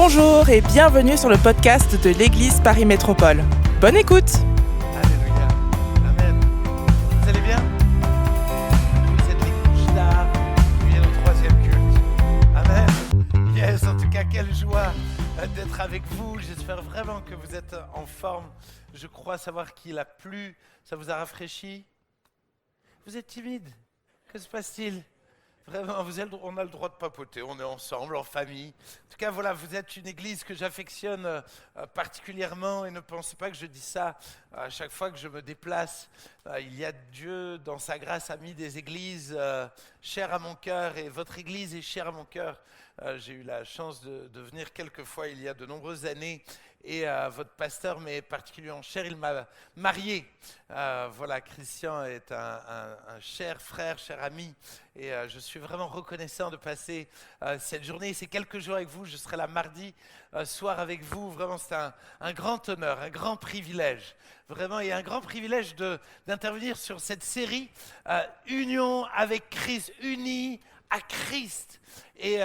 Bonjour et bienvenue sur le podcast de l'Église Paris Métropole. Bonne écoute! Alléluia. Amen. Vous allez bien? Vous êtes les couches d'art. Puis au troisième culte. Amen. Yes, en tout cas, quelle joie d'être avec vous. J'espère vraiment que vous êtes en forme. Je crois savoir qu'il a plu. Ça vous a rafraîchi? Vous êtes timide? Que se passe-t-il? Vraiment, on a le droit de papoter, on est ensemble, en famille. En tout cas, voilà, vous êtes une église que j'affectionne particulièrement et ne pensez pas que je dis ça à chaque fois que je me déplace. Il y a Dieu, dans sa grâce, a mis des églises chères à mon cœur et votre église est chère à mon cœur. J'ai eu la chance de venir quelques fois il y a de nombreuses années et votre pasteur m'est particulièrement cher, il m'a marié. Voilà, Christian est un cher frère, cher ami et je suis vraiment reconnaissant de passer cette journée, ces quelques jours avec vous. Je serai là mardi soir avec vous. Vraiment, c'est un grand honneur, un grand privilège. Vraiment, et un grand privilège d'intervenir sur cette série Union avec Christ, unis à Christ. Et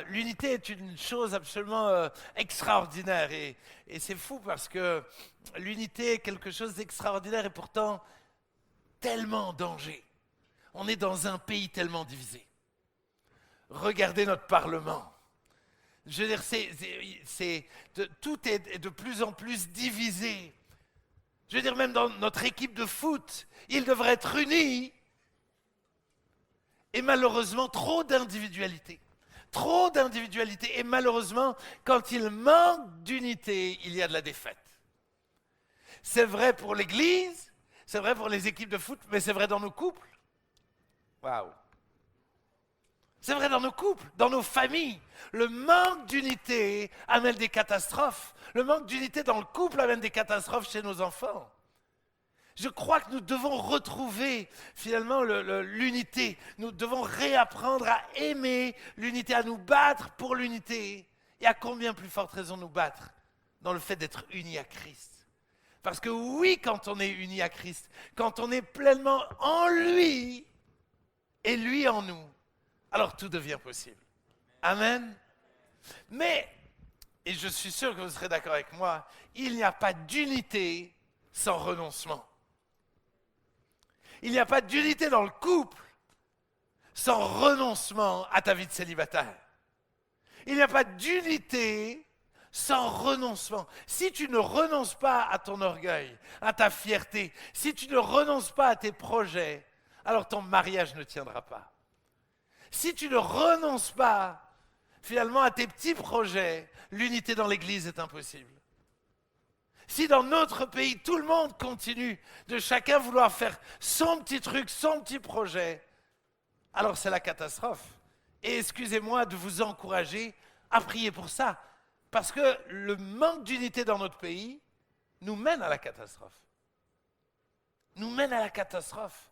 l'unité est une chose absolument extraordinaire. Et c'est fou parce que l'unité est quelque chose d'extraordinaire et pourtant tellement en danger. On est dans un pays tellement divisé. Regardez notre Parlement. Je veux dire, tout est de plus en plus divisé. Je veux dire, même dans notre équipe de foot, ils devraient être unis. Et malheureusement, trop d'individualité. Trop d'individualité. Et malheureusement, quand il manque d'unité, il y a de la défaite. C'est vrai pour l'Église, c'est vrai pour les équipes de foot, mais c'est vrai dans nos couples. Waouh! C'est vrai dans nos couples, dans nos familles. Le manque d'unité amène des catastrophes. Le manque d'unité dans le couple amène des catastrophes chez nos enfants. Je crois que nous devons retrouver finalement l'unité. Nous devons réapprendre à aimer l'unité, à nous battre pour l'unité. Et à combien plus forte raison nous battre dans le fait d'être unis à Christ. Parce que oui, quand on est unis à Christ, quand on est pleinement en lui et lui en nous, alors tout devient possible. Amen. Mais, et je suis sûr que vous serez d'accord avec moi, il n'y a pas d'unité sans renoncement. Il n'y a pas d'unité dans le couple sans renoncement à ta vie de célibataire. Il n'y a pas d'unité sans renoncement. Si tu ne renonces pas à ton orgueil, à ta fierté, si tu ne renonces pas à tes projets, alors ton mariage ne tiendra pas. Si tu ne renonces pas finalement à tes petits projets, l'unité dans l'Église est impossible. Si dans notre pays, tout le monde continue de chacun vouloir faire son petit truc, son petit projet, alors c'est la catastrophe. Et excusez-moi de vous encourager à prier pour ça, parce que le manque d'unité dans notre pays nous mène à la catastrophe. Nous mène à la catastrophe.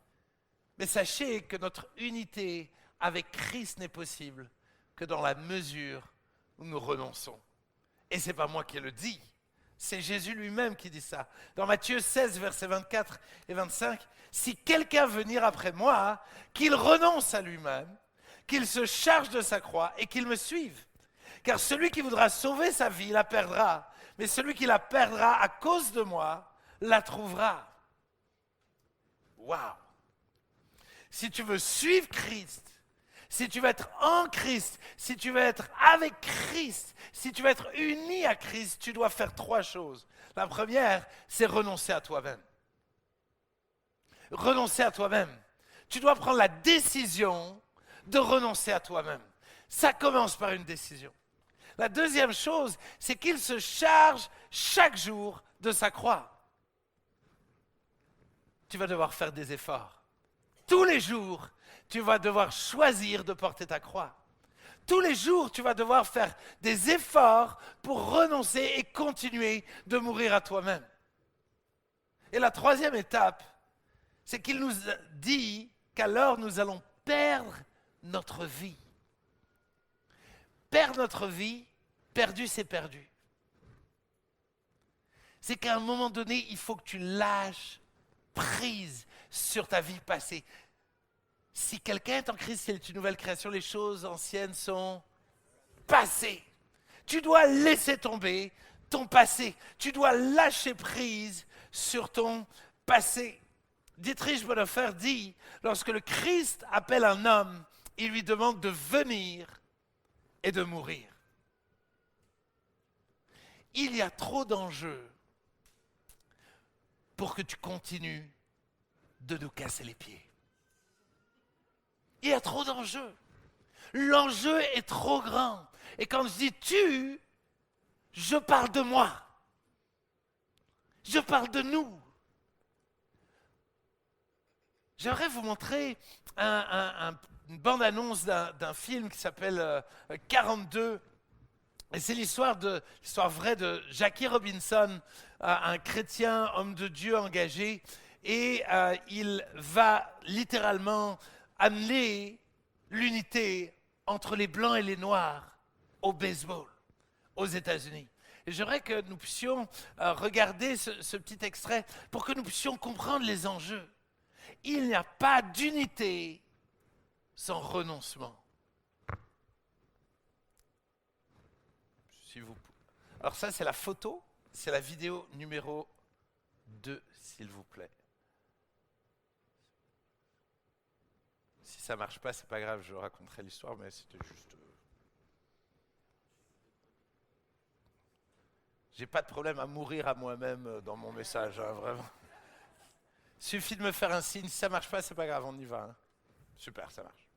Mais sachez que notre unité avec Christ n'est possible que dans la mesure où nous renonçons. Et ce n'est pas moi qui le dis. C'est Jésus lui-même qui dit ça. Dans Matthieu 16, versets 24 et 25, « Si quelqu'un veut venir après moi, qu'il renonce à lui-même, qu'il se charge de sa croix et qu'il me suive. Car celui qui voudra sauver sa vie la perdra, mais celui qui la perdra à cause de moi la trouvera. » Waouh! Si tu veux suivre Christ, si tu veux être en Christ, si tu veux être avec Christ, si tu veux être uni à Christ, tu dois faire trois choses. La première, c'est renoncer à toi-même. Renoncer à toi-même. Tu dois prendre la décision de renoncer à toi-même. Ça commence par une décision. La deuxième chose, c'est qu'il se charge chaque jour de sa croix. Tu vas devoir faire des efforts. Tous les jours, tu vas devoir choisir de porter ta croix. Tous les jours, tu vas devoir faire des efforts pour renoncer et continuer de mourir à toi-même. Et la troisième étape, c'est qu'il nous dit qu'alors nous allons perdre notre vie. Perdre notre vie, perdu c'est perdu. C'est qu'à un moment donné, il faut que tu lâches prise sur ta vie passée. Si quelqu'un est en Christ, c'est une nouvelle création, les choses anciennes sont passées. Tu dois laisser tomber ton passé. Tu dois lâcher prise sur ton passé. Dietrich Bonhoeffer dit, lorsque le Christ appelle un homme, il lui demande de venir et de mourir. Il y a trop d'enjeux pour que tu continues de nous casser les pieds. Il y a trop d'enjeux. L'enjeu est trop grand. Et quand je dis tu, je parle de moi. Je parle de nous. J'aimerais vous montrer une bande-annonce d'un film qui s'appelle 42. Et c'est l'histoire vraie de Jackie Robinson, un chrétien, homme de Dieu engagé. Et il va littéralement amener l'unité entre les Blancs et les Noirs au baseball, aux États-Unis. Et j'aimerais que nous puissions regarder ce petit extrait pour que nous puissions comprendre les enjeux. Il n'y a pas d'unité sans renoncement. Alors ça, c'est la photo, c'est la vidéo numéro 2, s'il vous plaît. Si ça ne marche pas, c'est pas grave, je raconterai l'histoire, mais c'était juste... J'ai pas de problème à mourir à moi-même dans mon message, hein, vraiment. Suffit de me faire un signe, si ça marche pas, c'est pas grave, on y va. Hein. Super, ça marche.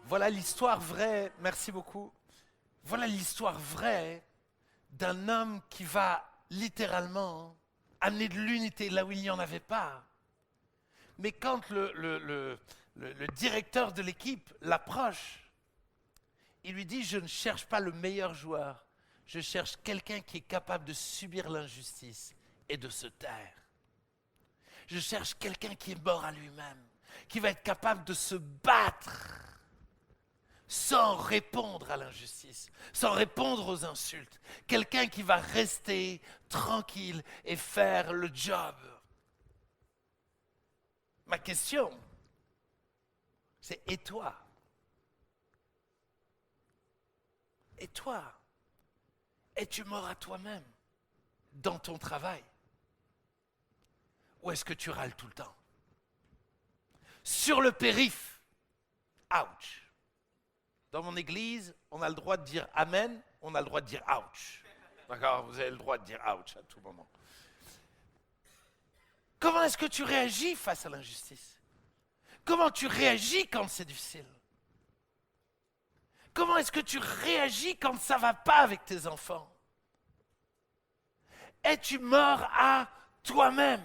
Voilà l'histoire vraie, merci beaucoup. Voilà l'histoire vraie d'un homme qui va littéralement amener de l'unité là où il n'y en avait pas. Mais quand le directeur de l'équipe l'approche, il lui dit « Je ne cherche pas le meilleur joueur, je cherche quelqu'un qui est capable de subir l'injustice et de se taire. Je cherche quelqu'un qui est mort à lui-même, qui va être capable de se battre sans répondre à l'injustice, sans répondre aux insultes. Quelqu'un qui va rester tranquille et faire le job. » Ma question, c'est et toi? Et toi? Es-tu mort à toi-même dans ton travail? Ou est-ce que tu râles tout le temps? Sur le périph', ouch. Dans mon église, on a le droit de dire amen, on a le droit de dire ouch. D'accord? Vous avez le droit de dire ouch à tout moment. Comment est-ce que tu réagis face à l'injustice? Comment tu réagis quand c'est difficile? Comment est-ce que tu réagis quand ça ne va pas avec tes enfants? Es-tu mort à toi-même?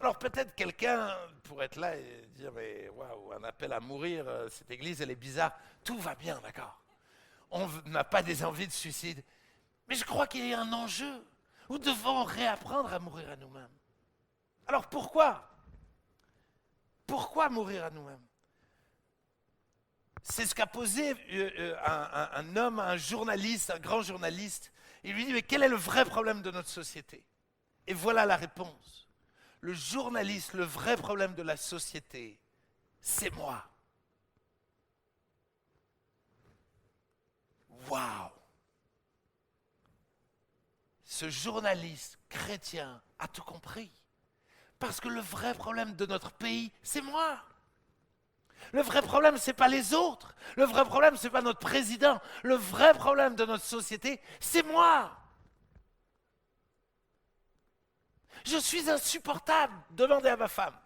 Alors peut-être quelqu'un pourrait être là et dire, mais waouh, un appel à mourir, cette église elle est bizarre. Tout va bien, d'accord? On n'a pas des envies de suicide. Mais je crois qu'il y a un enjeu. Nous devons réapprendre à mourir à nous-mêmes. Alors pourquoi? Pourquoi mourir à nous-mêmes? C'est ce qu'a posé un homme, un journaliste, un grand journaliste. Il lui dit, mais quel est le vrai problème de notre société? Et voilà la réponse. Le journaliste, le vrai problème de la société, c'est moi. Waouh! Ce journaliste chrétien a tout compris. Parce que le vrai problème de notre pays, c'est moi. Le vrai problème, ce n'est pas les autres. Le vrai problème, ce n'est pas notre président. Le vrai problème de notre société, c'est moi. Je suis insupportable. Demandez à ma femme.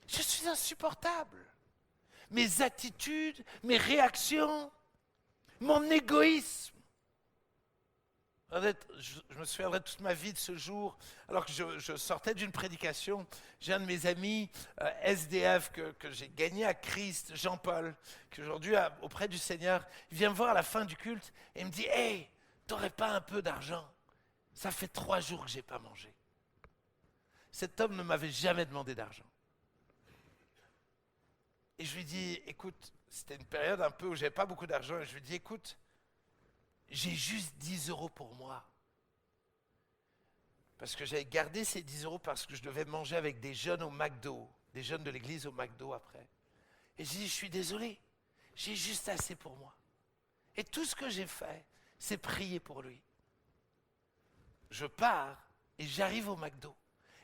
Je suis insupportable. Mes attitudes, mes réactions, mon égoïsme. Je me souviendrai toute ma vie de ce jour, alors que je sortais d'une prédication. J'ai un de mes amis SDF que j'ai gagné à Christ, Jean-Paul, qui aujourd'hui auprès du Seigneur, il vient me voir à la fin du culte et il me dit « Hey, t'aurais pas un peu d'argent? Ça fait 3 jours que j'ai pas mangé. » Cet homme ne m'avait jamais demandé d'argent. Et je lui dis « Écoute, c'était une période un peu où j'avais pas beaucoup d'argent. » Et je lui dis « Écoute, j'ai juste 10 € pour moi. » Parce que j'avais gardé ces 10 € parce que je devais manger avec des jeunes au McDo, des jeunes de l'église au McDo après. Et j'ai dit, je suis désolé, j'ai juste assez pour moi. Et tout ce que j'ai fait, c'est prier pour lui. Je pars et j'arrive au McDo.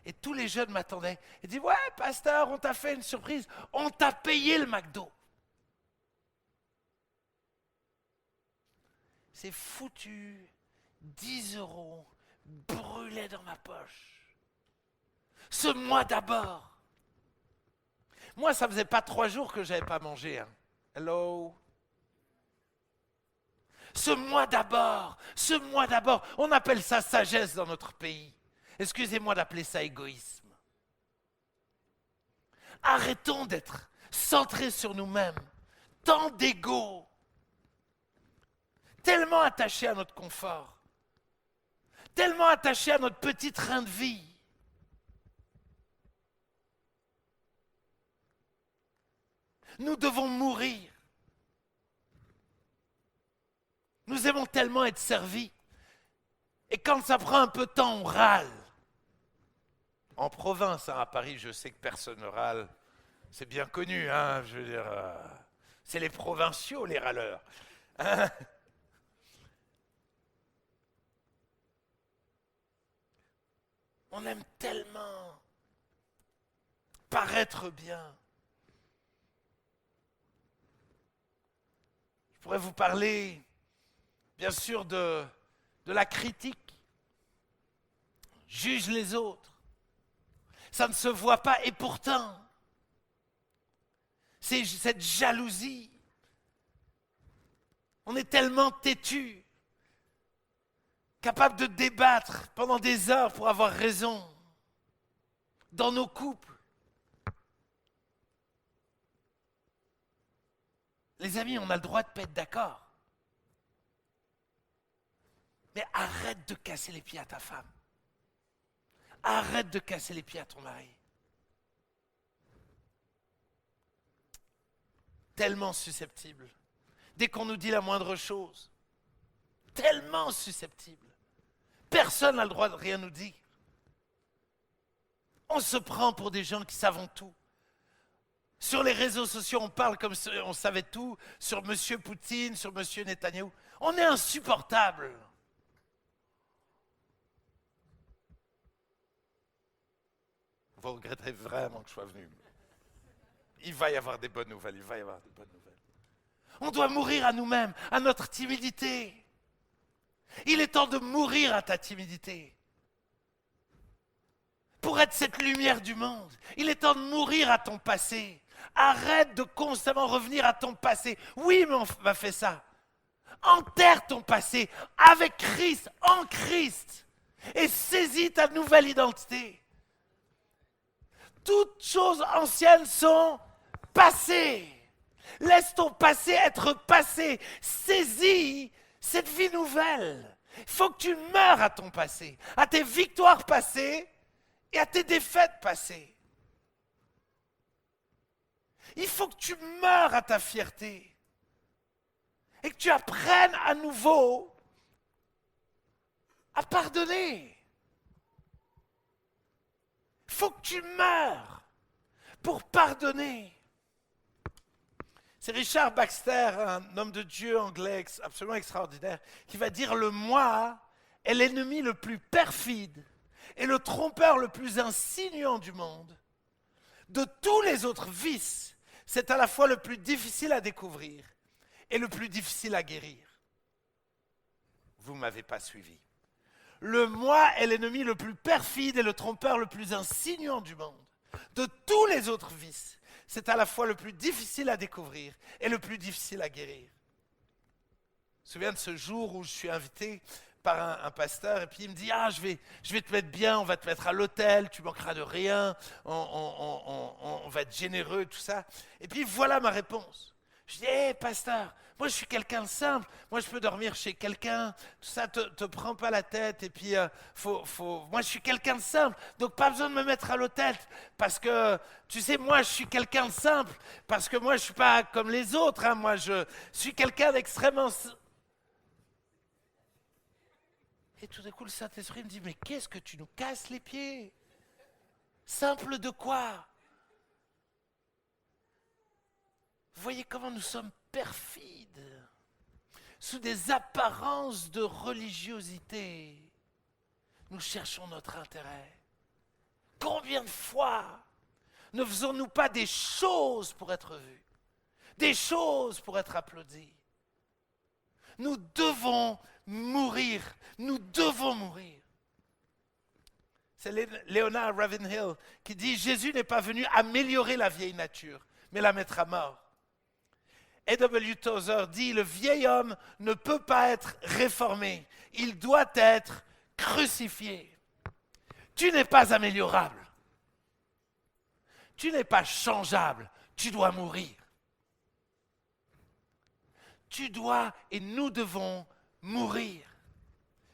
Et tous les jeunes m'attendaient. Ils disent, ouais, pasteur, on t'a fait une surprise. On t'a payé le McDo. C'est foutu, 10 € brûlés dans ma poche. Ce mois d'abord. Moi, ça faisait pas 3 jours que j'avais pas mangé. Hein. Hello? Ce mois d'abord, on appelle ça sagesse dans notre pays. Excusez-moi d'appeler ça égoïsme. Arrêtons d'être centrés sur nous-mêmes. Tant d'ego. Tellement attachés à notre confort, tellement attachés à notre petit train de vie. Nous devons mourir. Nous aimons tellement être servis. Et quand ça prend un peu de temps, on râle. En province, hein, à Paris, je sais que personne ne râle. C'est bien connu, hein, je veux dire, c'est les provinciaux, les râleurs. Hein? On aime tellement paraître bien. Je pourrais vous parler, bien sûr, de la critique. Juge les autres. Ça ne se voit pas et pourtant, c'est cette jalousie. On est tellement têtus. Capable de débattre pendant des heures pour avoir raison dans nos couples. Les amis, on a le droit de ne pas être d'accord. Mais arrête de casser les pieds à ta femme. Arrête de casser les pieds à ton mari. Tellement susceptible. Dès qu'on nous dit la moindre chose. Tellement susceptible. Personne n'a le droit de rien nous dire. On se prend pour des gens qui savent tout. Sur les réseaux sociaux, on parle comme si on savait tout. Sur M. Poutine, sur M. Netanyahou. On est insupportable. Vous regretterez vraiment que je sois venu. Il va y avoir des bonnes nouvelles, il va y avoir des bonnes nouvelles. On doit mourir à nous-mêmes, à notre timidité. Il est temps de mourir à ta timidité. Pour être cette lumière du monde, il est temps de mourir à ton passé. Arrête de constamment revenir à ton passé. Oui, mais on m'a fait ça. Enterre ton passé avec Christ, en Christ, et saisis ta nouvelle identité. Toutes choses anciennes sont passées. Laisse ton passé être passé. Saisis cette vie nouvelle. Il faut que tu meures à ton passé, à tes victoires passées et à tes défaites passées. Il faut que tu meures à ta fierté et que tu apprennes à nouveau à pardonner. Il faut que tu meures pour pardonner. C'est Richard Baxter, un homme de Dieu anglais absolument extraordinaire, qui va dire: le moi est l'ennemi le plus perfide et le trompeur le plus insinuant du monde. De tous les autres vices, c'est à la fois le plus difficile à découvrir et le plus difficile à guérir. Vous ne m'avez pas suivi. Le moi est l'ennemi le plus perfide et le trompeur le plus insinuant du monde. De tous les autres vices, c'est à la fois le plus difficile à découvrir et le plus difficile à guérir. Je me souviens de ce jour où je suis invité par un pasteur et puis il me dit: je vais te mettre bien, on va te mettre à l'hôtel, tu manqueras de rien, on va être généreux, tout ça. Et puis voilà ma réponse. Je dis: pasteur, moi je suis quelqu'un de simple, moi je peux dormir chez quelqu'un, tout ça, te prends pas la tête, et puis moi je suis quelqu'un de simple, donc pas besoin de me mettre à l'hôtel, parce que tu sais, moi je suis quelqu'un de simple, parce que moi je suis pas comme les autres, hein, moi je suis quelqu'un d'extrêmement... Et tout d'un coup le Saint-Esprit me dit: mais qu'est-ce que tu nous casses les pieds? Simple de quoi? Vous voyez comment nous sommes perfides, sous des apparences de religiosité. Nous cherchons notre intérêt. Combien de fois ne faisons-nous pas des choses pour être vus, des choses pour être applaudis? Nous devons mourir, nous devons mourir. C'est Leonard Ravenhill qui dit: Jésus n'est pas venu améliorer la vieille nature, mais la mettre à mort. A.W. Tozer dit: le vieil homme ne peut pas être réformé, il doit être crucifié. Tu n'es pas améliorable, tu n'es pas changeable, tu dois mourir. Tu dois et nous devons mourir.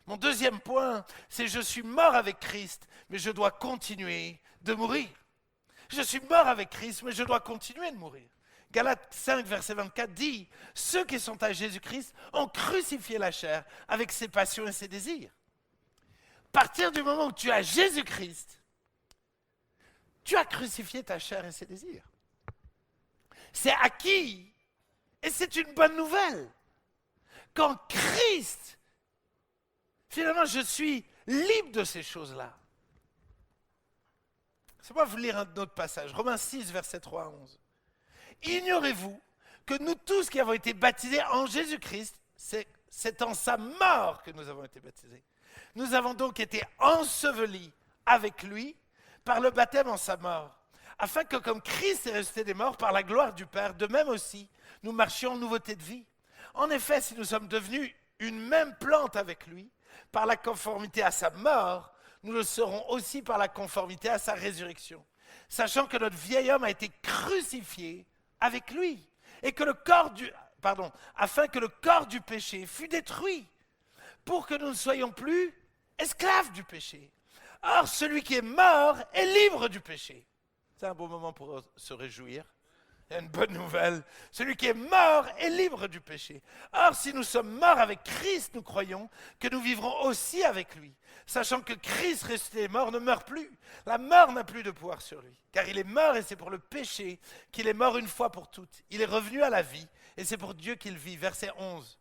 Mon deuxième point, c'est: je suis mort avec Christ, mais je dois continuer de mourir. Je suis mort avec Christ, mais je dois continuer de mourir. Galates 5, verset 24 dit: ceux qui sont à Jésus-Christ ont crucifié la chair avec ses passions et ses désirs. À partir du moment où tu as Jésus-Christ, tu as crucifié ta chair et ses désirs. C'est acquis et c'est une bonne nouvelle. Quand Christ, finalement, je suis libre de ces choses-là. Laissez-moi vous lire un autre passage, Romains 6, verset 3 à 11. Ignorez-vous que nous tous qui avons été baptisés en Jésus-Christ, c'est en sa mort que nous avons été baptisés. Nous avons donc été ensevelis avec lui par le baptême en sa mort, afin que comme Christ est ressuscité des morts par la gloire du Père, de même aussi, nous marchions en nouveauté de vie. En effet, si nous sommes devenus une même plante avec lui, par la conformité à sa mort, nous le serons aussi par la conformité à sa résurrection, sachant que notre vieil homme a été crucifié avec lui, et que afin que le corps du péché fût détruit, pour que nous ne soyons plus esclaves du péché. Or, celui qui est mort est libre du péché. C'est un bon moment pour se réjouir. Il y a une bonne nouvelle. Celui qui est mort est libre du péché. Or, si nous sommes morts avec Christ, nous croyons que nous vivrons aussi avec lui, sachant que Christ ressuscité des morts ne meurt plus. La mort n'a plus de pouvoir sur lui, car il est mort et c'est pour le péché qu'il est mort une fois pour toutes. Il est revenu à la vie et c'est pour Dieu qu'il vit. Verset 11.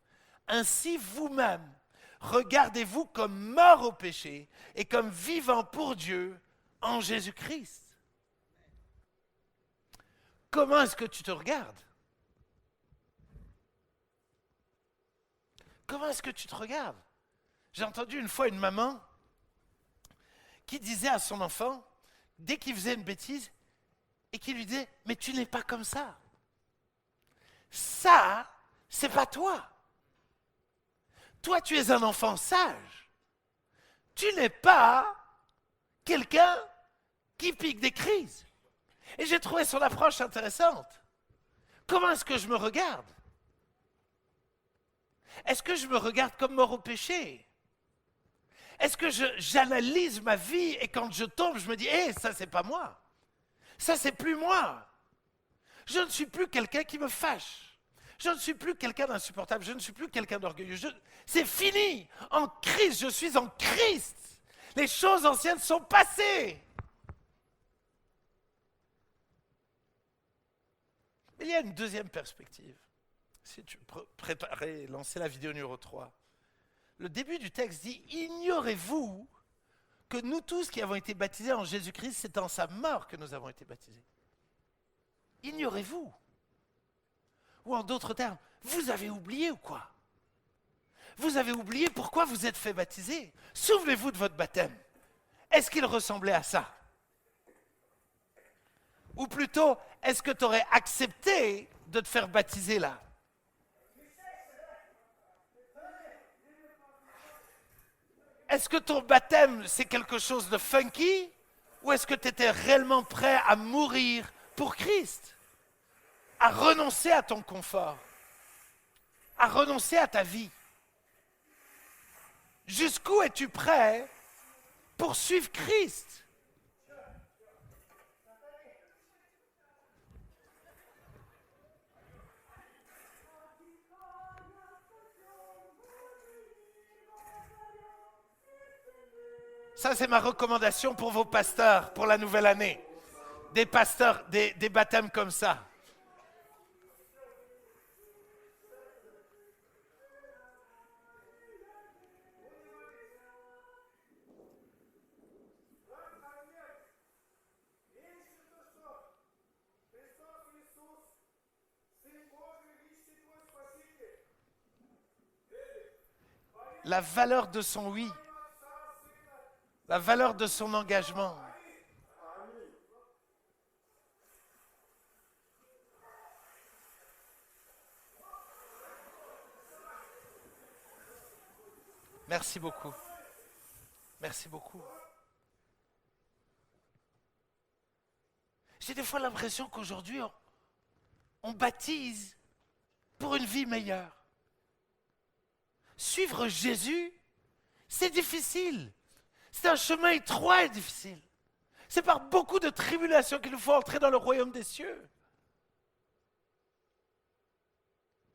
Ainsi vous-même, regardez-vous comme morts au péché et comme vivants pour Dieu en Jésus-Christ. Comment est-ce que tu te regardes? Comment est-ce que tu te regardes? J'ai entendu une fois une maman qui disait à son enfant, dès qu'il faisait une bêtise, et qui lui disait, mais tu n'es pas comme ça. Ça, c'est pas toi. Toi, tu es un enfant sage. Tu n'es pas quelqu'un qui pique des crises. Et j'ai trouvé son approche intéressante. Comment est-ce que je me regarde? Est-ce que je me regarde comme mort au péché? Est-ce que j'analyse ma vie et quand je tombe, je me dis, hé, ça c'est pas moi. Ça c'est plus moi. Je ne suis plus quelqu'un qui me fâche. Je ne suis plus quelqu'un d'insupportable. Je ne suis plus quelqu'un d'orgueilleux. C'est fini. En Christ, je suis en Christ. Les choses anciennes sont passées. Mais il y a une deuxième perspective. Si tu préparais, lancer la vidéo numéro 3. Le début du texte dit, ignorez-vous que nous tous qui avons été baptisés en Jésus-Christ, c'est en sa mort que nous avons été baptisés. Ignorez-vous. Ou en d'autres termes, vous avez oublié ou quoi? Vous avez oublié pourquoi vous êtes fait baptiser. Souvenez-vous de votre baptême. Est-ce qu'il ressemblait à ça? Ou plutôt, est-ce que tu aurais accepté de te faire baptiser là? Est-ce que ton baptême, c'est quelque chose de funky? Ou est-ce que tu étais réellement prêt à mourir pour Christ? À renoncer à ton confort? À renoncer à ta vie? Jusqu'où es-tu prêt pour suivre Christ? Ça, c'est ma recommandation pour vos pasteurs pour la nouvelle année. Des pasteurs, des baptêmes comme ça. La valeur de son oui. La valeur de son engagement. Merci beaucoup. Merci beaucoup. J'ai des fois l'impression qu'aujourd'hui, on baptise pour une vie meilleure. Suivre Jésus, c'est difficile. C'est un chemin étroit et difficile. C'est par beaucoup de tribulations qu'il nous faut entrer dans le royaume des cieux.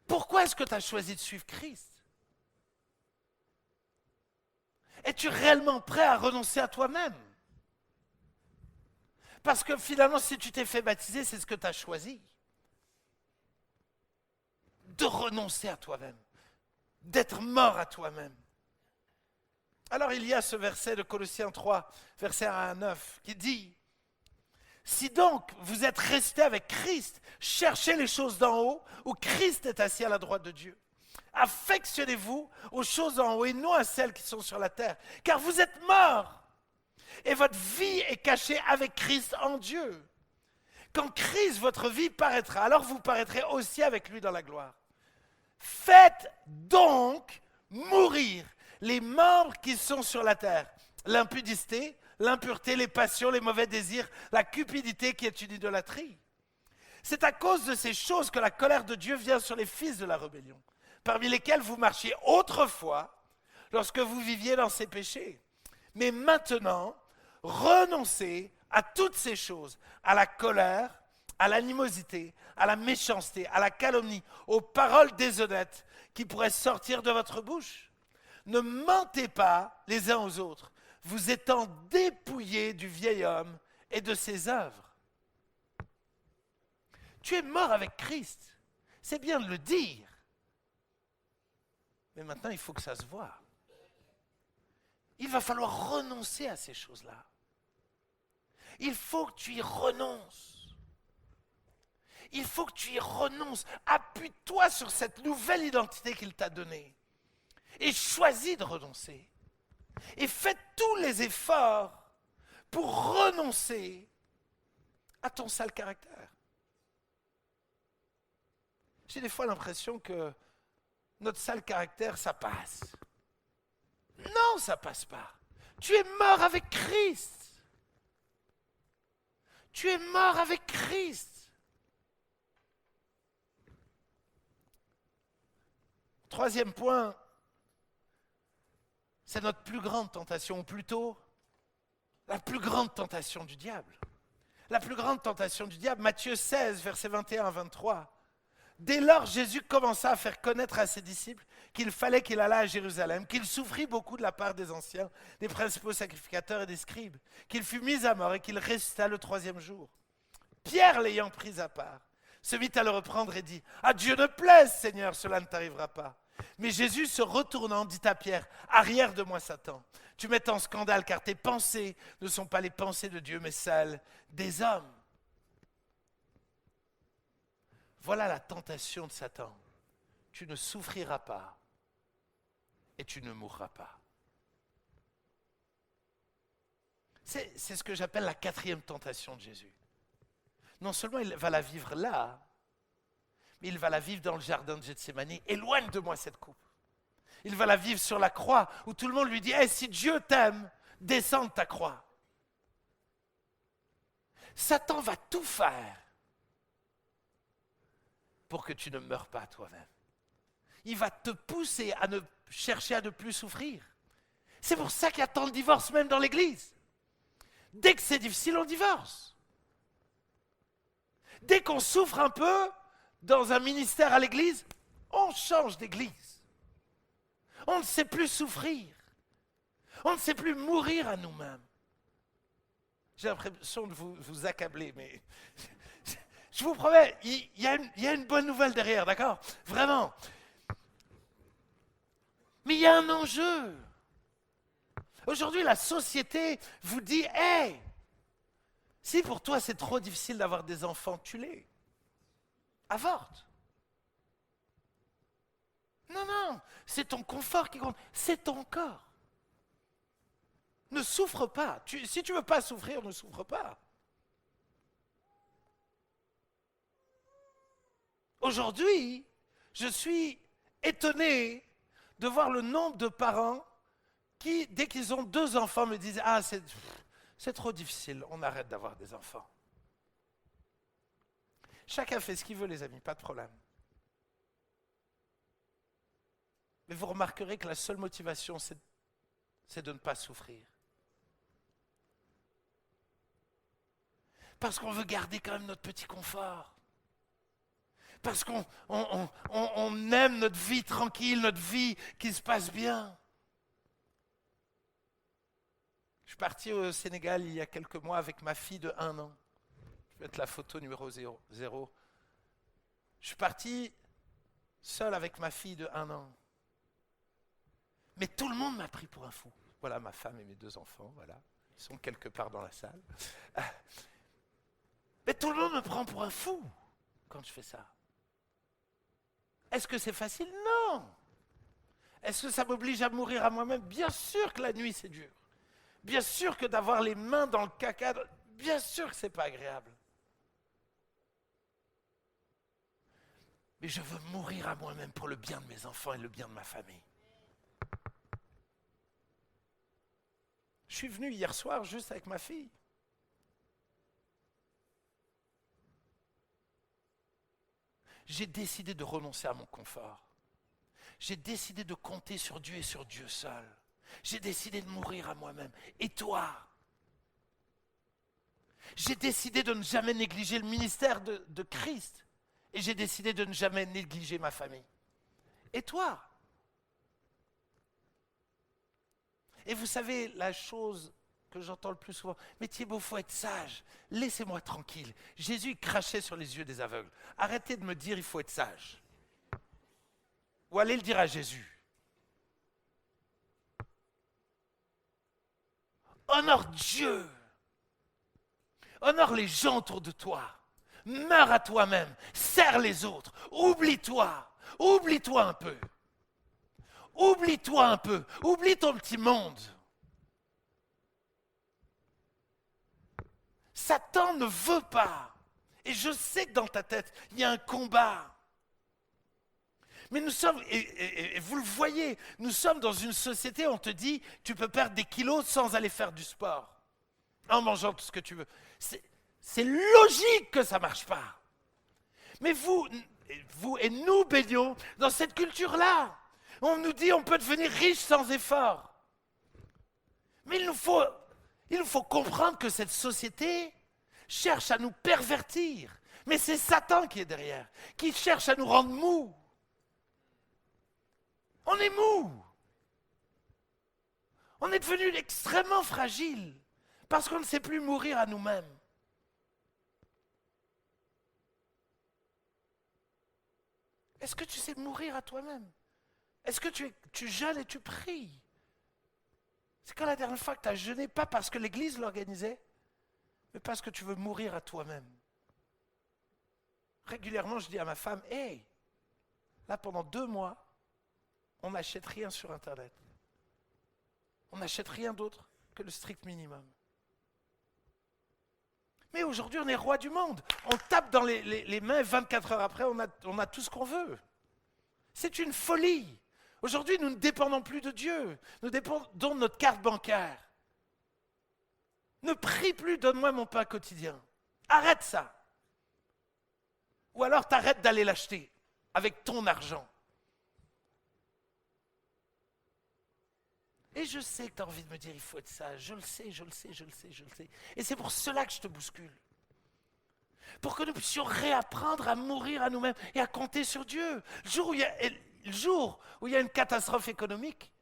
Pourquoi est-ce que tu as choisi de suivre Christ? Es-tu réellement prêt à renoncer à toi-même? Parce que finalement, si tu t'es fait baptiser, c'est ce que tu as choisi. De renoncer à toi-même. D'être mort à toi-même. Alors il y a ce verset de Colossiens 3, verset 1 à 9, qui dit « Si donc vous êtes restés avec Christ, cherchez les choses d'en haut, où Christ est assis à la droite de Dieu. Affectionnez-vous aux choses en haut et non à celles qui sont sur la terre, car vous êtes morts, et votre vie est cachée avec Christ en Dieu. Quand Christ, votre vie, paraîtra, alors vous paraîtrez aussi avec lui dans la gloire. Faites donc mourir les membres qui sont sur la terre, l'impudicité, l'impureté, les passions, les mauvais désirs, la cupidité qui est une idolâtrie. C'est à cause de ces choses que la colère de Dieu vient sur les fils de la rébellion, parmi lesquels vous marchiez autrefois lorsque vous viviez dans ces péchés. Mais maintenant, renoncez à toutes ces choses, à la colère, à l'animosité, à la méchanceté, à la calomnie, aux paroles déshonnêtes qui pourraient sortir de votre bouche. Ne mentez pas les uns aux autres, vous étant dépouillés du vieil homme et de ses œuvres. Tu es mort avec Christ, c'est bien de le dire. Mais maintenant, il faut que ça se voie. Il va falloir renoncer à ces choses-là. Il faut que tu y renonces. Il faut que tu y renonces. Appuie-toi sur cette nouvelle identité qu'il t'a donnée. Et choisis de renoncer. Et fais tous les efforts pour renoncer à ton sale caractère. J'ai des fois l'impression que notre sale caractère, ça passe. Non, ça passe pas. Tu es mort avec Christ. Tu es mort avec Christ. Troisième point, c'est notre plus grande tentation, ou plutôt la plus grande tentation du diable. La plus grande tentation du diable, Matthieu 16, versets 21 à 23. Dès lors, Jésus commença à faire connaître à ses disciples qu'il fallait qu'il allât à Jérusalem, qu'il souffrit beaucoup de la part des anciens, des principaux sacrificateurs et des scribes, qu'il fut mis à mort et qu'il ressuscita le troisième jour. Pierre, l'ayant pris à part, se mit à le reprendre et dit « À Dieu ne plaise, Seigneur, cela ne t'arrivera pas. » Mais Jésus, se retournant, dit à Pierre « Arrière de moi, Satan. Tu mets en scandale car tes pensées ne sont pas les pensées de Dieu, mais celles des hommes. » Voilà la tentation de Satan. Tu ne souffriras pas et tu ne mourras pas. C'est ce que j'appelle la quatrième tentation de Jésus. Non seulement il va la vivre là, mais il va la vivre dans le jardin de Gethsémani. Éloigne de moi cette coupe. Il va la vivre sur la croix où tout le monde lui dit hey, si Dieu t'aime, descends de ta croix. Satan va tout faire pour que tu ne meurs pas toi-même. Il va te pousser à ne chercher à ne plus souffrir. C'est pour ça qu'il y a tant de divorces même dans l'église. Dès que c'est difficile, on divorce. Dès qu'on souffre un peu dans un ministère à l'église, on change d'église. On ne sait plus souffrir. On ne sait plus mourir à nous-mêmes. J'ai l'impression de vous accabler, mais je vous promets, il y a une bonne nouvelle derrière, d'accord? Vraiment. Mais il y a un enjeu. Aujourd'hui, la société vous dit « Hey, si pour toi c'est trop difficile d'avoir des enfants, tue-les. Avorte. » Non, c'est ton confort qui compte. C'est ton corps. Ne souffre pas. Si tu ne veux pas souffrir, ne souffre pas. Aujourd'hui, je suis étonné de voir le nombre de parents qui, dès qu'ils ont 2 enfants, me disent « Ah, c'est trop difficile, on arrête d'avoir des enfants. » Chacun fait ce qu'il veut, les amis, pas de problème. Mais vous remarquerez que la seule motivation, c'est de ne pas souffrir. Parce qu'on veut garder quand même notre petit confort. Parce qu'on aime notre vie tranquille, notre vie qui se passe bien. Je suis parti au Sénégal il y a quelques mois avec ma fille de 1 an. Je vais mettre la photo numéro 0. Je suis parti seul avec ma fille de 1 an. Mais tout le monde m'a pris pour un fou. Voilà ma femme et mes 2 enfants, voilà. Ils sont quelque part dans la salle. Mais tout le monde me prend pour un fou quand je fais ça. Est-ce que c'est facile? Non. Est-ce que ça m'oblige à mourir à moi-même? Bien sûr que la nuit c'est dur. Bien sûr que d'avoir les mains dans le caca, bien sûr que c'est pas agréable. Mais je veux mourir à moi-même pour le bien de mes enfants et le bien de ma famille. Je suis venu hier soir juste avec ma fille. J'ai décidé de renoncer à mon confort. J'ai décidé de compter sur Dieu et sur Dieu seul. J'ai décidé de mourir à moi-même. Et toi? J'ai décidé de ne jamais négliger le ministère de Christ. Et j'ai décidé de ne jamais négliger ma famille. Et toi? Et vous savez, la chose que j'entends le plus souvent, mais Thibaut, il faut être sage. Laissez-moi tranquille. Jésus crachait sur les yeux des aveugles. Arrêtez de me dire il faut être sage. Ou allez le dire à Jésus. Honore Dieu. Honore les gens autour de toi. Meurs à toi-même, sers les autres, oublie-toi un peu. Oublie-toi un peu, oublie ton petit monde. Satan ne veut pas. Et je sais que dans ta tête, il y a un combat. Mais nous sommes, et vous le voyez, nous sommes dans une société où on te dit, tu peux perdre des kilos sans aller faire du sport, en mangeant tout ce que tu veux. C'est logique que ça ne marche pas. Mais vous et nous baignons dans cette culture-là. On nous dit on peut devenir riche sans effort. Mais il nous faut comprendre que cette société cherche à nous pervertir. Mais c'est Satan qui est derrière, qui cherche à nous rendre mous. On est mous. On est devenu extrêmement fragile parce qu'on ne sait plus mourir à nous-mêmes. Est-ce que tu sais mourir à toi-même? Est-ce que tu jeûnes et tu pries? C'est quand la dernière fois que tu as jeûné, pas parce que l'Église l'organisait, mais parce que tu veux mourir à toi-même. Régulièrement, je dis à ma femme, « Hey, là pendant 2 mois, on n'achète rien sur Internet. On n'achète rien d'autre que le strict minimum. » Mais aujourd'hui, on est roi du monde. On tape dans les mains, 24 heures après, on a tout ce qu'on veut. C'est une folie. Aujourd'hui, nous ne dépendons plus de Dieu. Nous dépendons de notre carte bancaire. Ne prie plus, donne-moi mon pain quotidien. Arrête ça. Ou alors t'arrêtes d'aller l'acheter avec ton argent. Et je sais que tu as envie de me dire, il faut être sage. Je le sais. Et c'est pour cela que je te bouscule. Pour que nous puissions réapprendre à mourir à nous-mêmes et à compter sur Dieu. Le jour où il y a une catastrophe économique,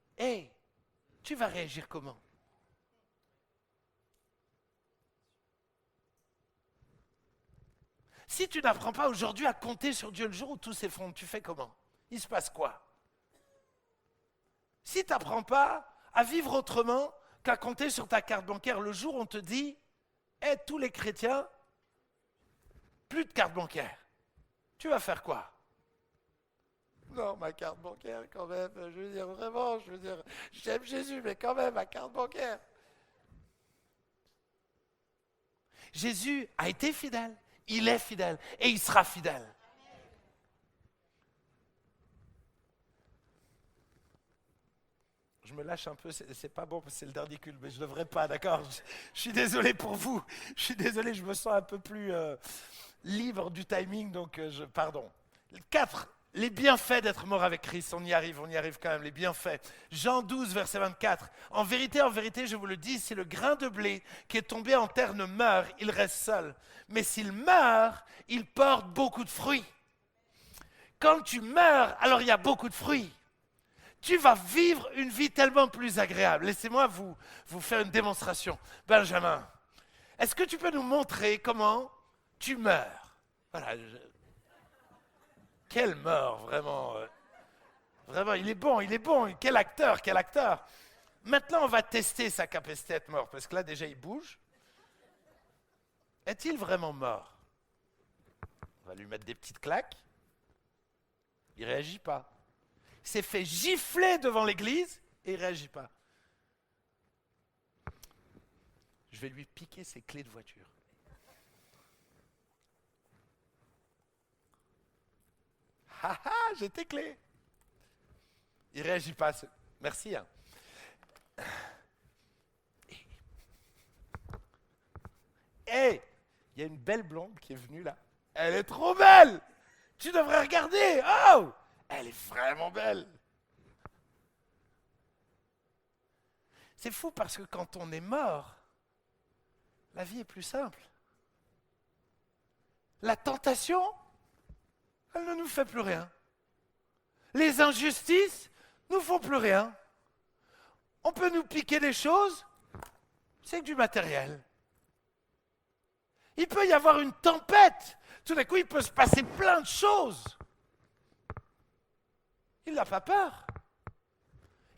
tu vas réagir comment? Si tu n'apprends pas aujourd'hui à compter sur Dieu le jour où tout s'effondre, tu fais comment? Il se passe quoi? Si tu n'apprends pas à vivre autrement qu'à compter sur ta carte bancaire le jour où on te dit « tous les chrétiens, plus de carte bancaire », tu vas faire quoi? Non, ma carte bancaire quand même, je veux dire vraiment, j'aime Jésus, mais quand même, ma carte bancaire. Jésus a été fidèle, il est fidèle et il sera fidèle. Je me lâche un peu, c'est pas bon parce que c'est le dernier culte, mais je ne devrais pas, d'accord? Je suis désolé pour vous, je suis désolé, je me sens un peu plus libre du timing, donc pardon. 4, les bienfaits d'être mort avec Christ, on y arrive quand même, les bienfaits. Jean 12, verset 24. En vérité, je vous le dis, si le grain de blé qui est tombé en terre ne meurt, il reste seul. Mais s'il meurt, il porte beaucoup de fruits. Quand tu meurs, alors il y a beaucoup de fruits. Tu vas vivre une vie tellement plus agréable. Laissez-moi vous faire une démonstration. Benjamin, est-ce que tu peux nous montrer comment tu meurs? Voilà. Quelle mort, vraiment. Vraiment, il est bon. Quel acteur. Maintenant, on va tester sa capacité à être mort, parce que là, déjà, il bouge. Est-il vraiment mort? On va lui mettre des petites claques. Il ne réagit pas. Il s'est fait gifler devant l'église et il ne réagit pas. Je vais lui piquer ses clés de voiture. J'ai tes clés. Il ne réagit pas. Merci. Hein. Il y a une belle blonde qui est venue là. Elle est trop belle. Tu devrais regarder. Oh, elle est vraiment belle. C'est fou parce que quand on est mort, la vie est plus simple. La tentation, elle ne nous fait plus rien. Les injustices ne nous font plus rien. On peut nous piquer des choses, c'est que du matériel. Il peut y avoir une tempête. Tout d'un coup, il peut se passer plein de choses. Il n'a pas peur.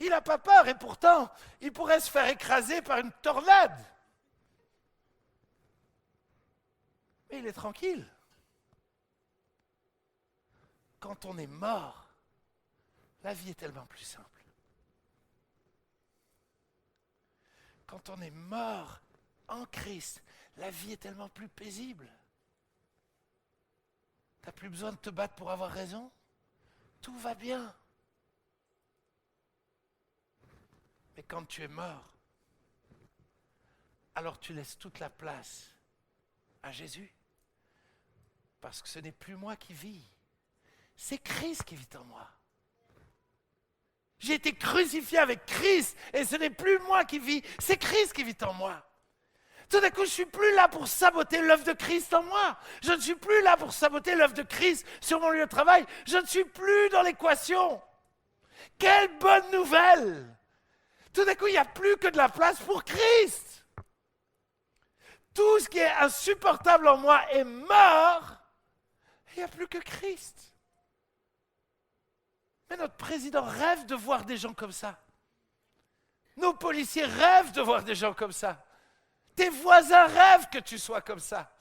Il n'a pas peur et pourtant, il pourrait se faire écraser par une tornade. Mais il est tranquille. quand on est mort, la vie est tellement plus simple. Quand on est mort en Christ, la vie est tellement plus paisible. Tu n'as plus besoin de te battre pour avoir raison. Tout va bien. Mais quand tu es mort, alors tu laisses toute la place à Jésus. Parce que ce n'est plus moi qui vis. C'est Christ qui vit en moi. J'ai été crucifié avec Christ et ce n'est plus moi qui vis, c'est Christ qui vit en moi. Tout d'un coup, je ne suis plus là pour saboter l'œuvre de Christ en moi. Je ne suis plus là pour saboter l'œuvre de Christ sur mon lieu de travail. Je ne suis plus dans l'équation. Quelle bonne nouvelle! Tout d'un coup, il n'y a plus que de la place pour Christ. Tout ce qui est insupportable en moi est mort. Il n'y a plus que Christ. Mais notre président rêve de voir des gens comme ça. Nos policiers rêvent de voir des gens comme ça. Tes voisins rêvent que tu sois comme ça.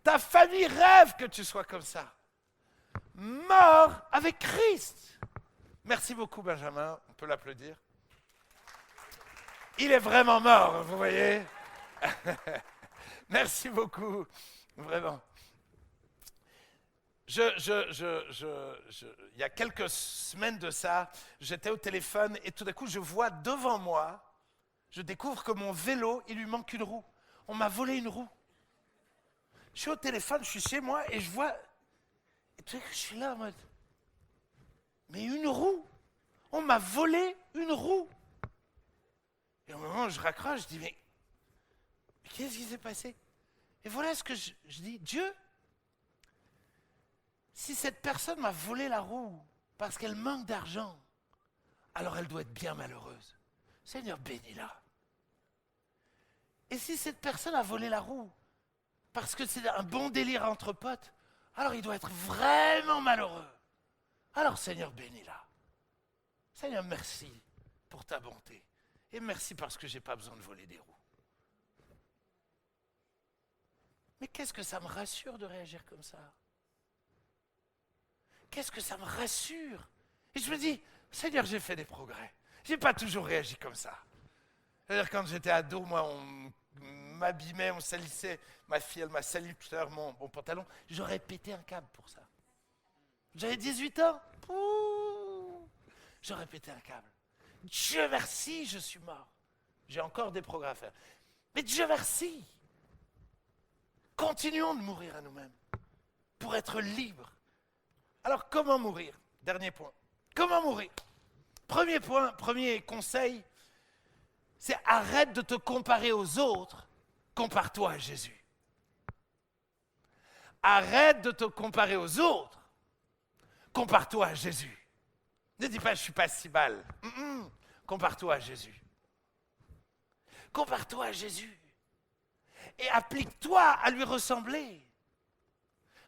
Ta famille rêve que tu sois comme ça. Mort avec Christ. Merci beaucoup, Benjamin. On peut l'applaudir. Il est vraiment mort, vous voyez. Merci beaucoup. Vraiment. Il y a quelques semaines de ça, j'étais au téléphone et tout d'un coup, je vois devant moi, je découvre que mon vélo, il lui manque une roue. On m'a volé une roue. Je suis au téléphone, je suis chez moi et je vois, et tout d'un coup, je suis là en mode, mais une roue, on m'a volé une roue. Et au moment où je raccroche, je dis, mais qu'est-ce qui s'est passé? Et voilà ce que je dis, Dieu, si cette personne m'a volé la roue parce qu'elle manque d'argent, alors elle doit être bien malheureuse. Seigneur, bénis-la. Et si cette personne a volé la roue parce que c'est un bon délire entre potes, alors il doit être vraiment malheureux. Alors Seigneur, bénis-la. Seigneur, merci pour ta bonté. Et merci parce que je n'ai pas besoin de voler des roues. Mais qu'est-ce que ça me rassure de réagir comme ça? Qu'est-ce que ça me rassure? Et je me dis, Seigneur, j'ai fait des progrès. Je n'ai pas toujours réagi comme ça. C'est-à-dire, quand j'étais ado, moi, on m'abîmait, on salissait. Ma fille, elle m'a sali tout à l'heure mon pantalon. J'aurais pété un câble pour ça. J'avais 18 ans. Pouh, j'aurais pété un câble. Dieu merci, je suis mort. J'ai encore des progrès à faire. Mais Dieu merci. Continuons de mourir à nous-mêmes pour être libres. Alors, comment mourir? Dernier point. Comment mourir? Premier point, premier conseil, c'est arrête de te comparer aux autres, compare-toi à Jésus. Arrête de te comparer aux autres, compare-toi à Jésus. Ne dis pas, je ne suis pas si mal. Compare-toi à Jésus. Compare-toi à Jésus. Et applique-toi à lui ressembler.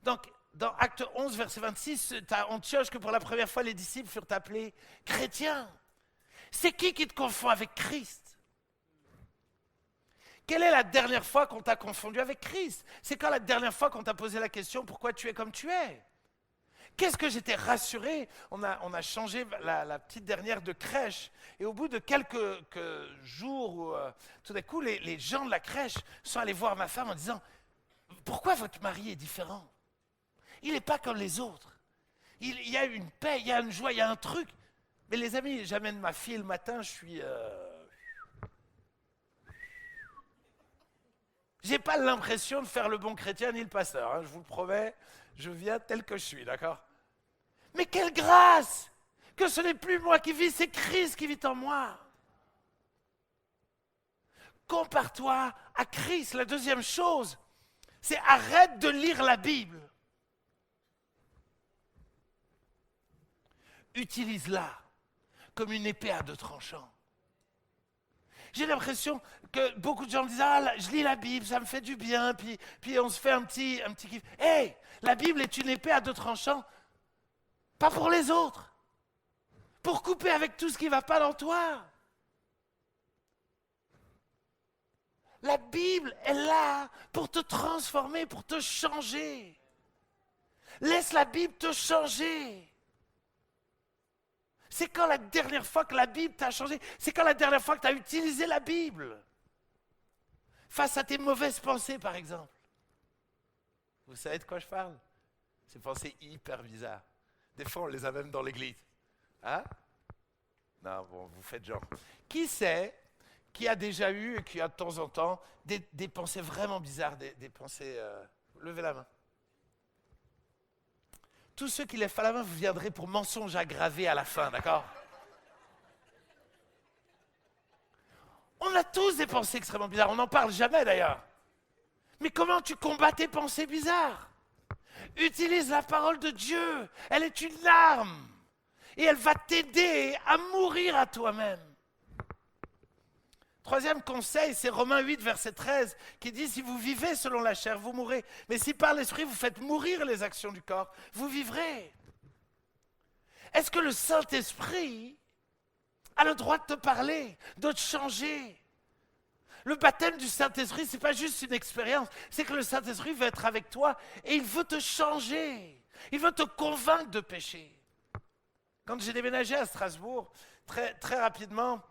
Donc, dans Acte 11, verset 26, tu as Antioche que pour la première fois les disciples furent appelés chrétiens. C'est qui te confond avec Christ? Quelle est la dernière fois qu'on t'a confondu avec Christ? C'est quand la dernière fois qu'on t'a posé la question pourquoi tu es comme tu es? Qu'est-ce que j'étais rassuré? On a changé la petite dernière de crèche. Et au bout de quelques jours, tout d'un coup, les gens de la crèche sont allés voir ma femme en disant « Pourquoi votre mari est différent? Il n'est pas comme les autres. Il y a une paix, il y a une joie, il y a un truc. » Mais les amis, j'amène ma fille le matin, je suis... J'ai pas l'impression de faire le bon chrétien ni le pasteur, hein, je vous le promets. Je viens tel que je suis, d'accord? Mais quelle grâce! Que ce n'est plus moi qui vis, c'est Christ qui vit en moi. Compare-toi à Christ. La deuxième chose, c'est arrête de lire la Bible. Utilise-la comme une épée à deux tranchants. J'ai l'impression que beaucoup de gens me disent « Ah, je lis la Bible, ça me fait du bien, puis on se fait un petit kiff. » Hey, la Bible est une épée à deux tranchants, pas pour les autres, pour couper avec tout ce qui ne va pas dans toi. La Bible est là pour te transformer, pour te changer. Laisse la Bible te changer. C'est quand la dernière fois que la Bible t'a changé? C'est quand la dernière fois que tu as utilisé la Bible? Face à tes mauvaises pensées, par exemple. Vous savez de quoi je parle? Ces pensées hyper bizarres. Des fois, on les a même dans l'église. Hein? Non, bon, vous faites genre. Qui sait, qui a déjà eu et qui a de temps en temps des pensées vraiment bizarres, des pensées... levez la main. Tous ceux qui lèvent pas la main, vous viendrez pour mensonge aggravé à la fin, d'accord? On a tous des pensées extrêmement bizarres, on n'en parle jamais d'ailleurs. Mais comment tu combats tes pensées bizarres? Utilise la parole de Dieu, elle est une arme. Et elle va t'aider à mourir à toi-même. Troisième conseil, c'est Romains 8, verset 13, qui dit « Si vous vivez selon la chair, vous mourrez. Mais si par l'esprit, vous faites mourir les actions du corps, vous vivrez. » Est-ce que le Saint-Esprit a le droit de te parler, de te changer? Le baptême du Saint-Esprit, ce n'est pas juste une expérience, c'est que le Saint-Esprit veut être avec toi et il veut te changer. Il veut te convaincre de pécher. Quand j'ai déménagé à Strasbourg, très rapidement,